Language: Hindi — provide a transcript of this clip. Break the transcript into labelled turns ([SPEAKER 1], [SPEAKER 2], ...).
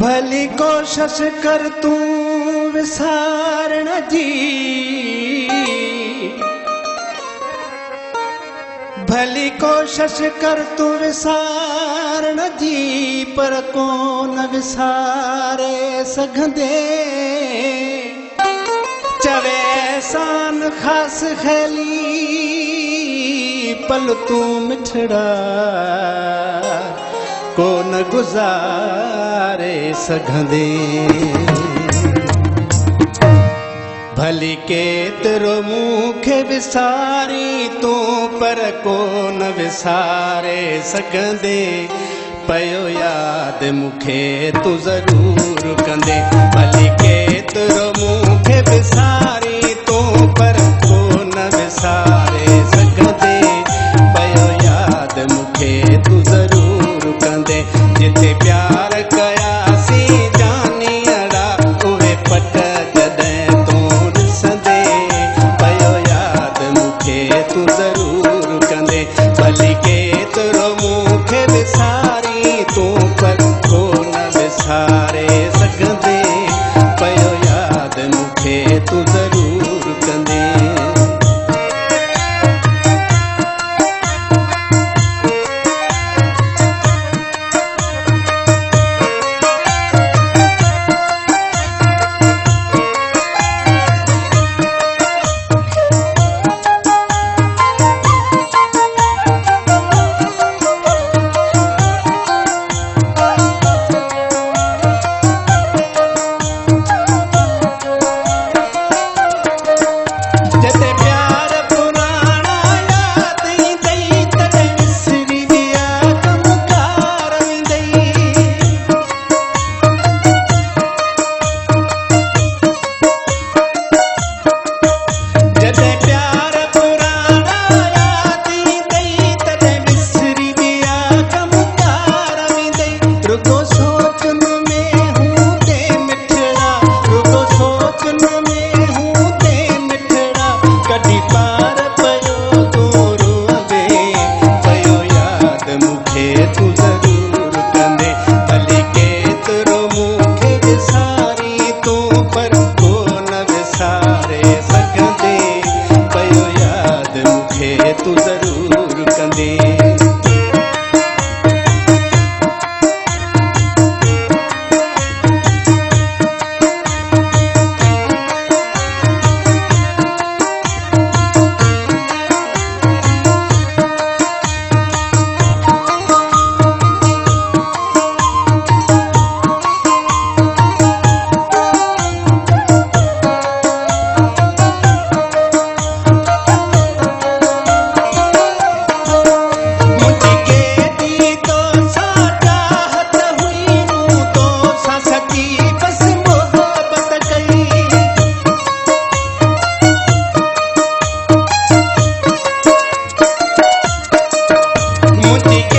[SPEAKER 1] भली कोशिश कर तू विसारण जी, भली कोशिश कर तू विसारण जी, पर कोन विसारे सघंदे। चवे सान खास खेली पल तू मिठड़ा कोन गुजारे सघंदे। भली केतिरो मूंखे विसारी तू पर कोन विसारे सघंदे। पयो याद मूंखे तू ज़रूर कंदे। भली केतिरो मूंखे विसारी तू पर कोन विसारे सघंदे। पयो याद मूंखे तू ज़रूर कंदे। जिथे प्यार कयासी जानियड़ा उहे पट जॾहिं तूं ॾिसंदे। पयो याद मूंखे तू ज़रूर कंदे। भली केतिरो मूंखे विसारी तू पर कोन विसारे सघंदे। पयो याद मूंखे तू ज़रूर कंदे। तू ज़रूर कंदे। मुझे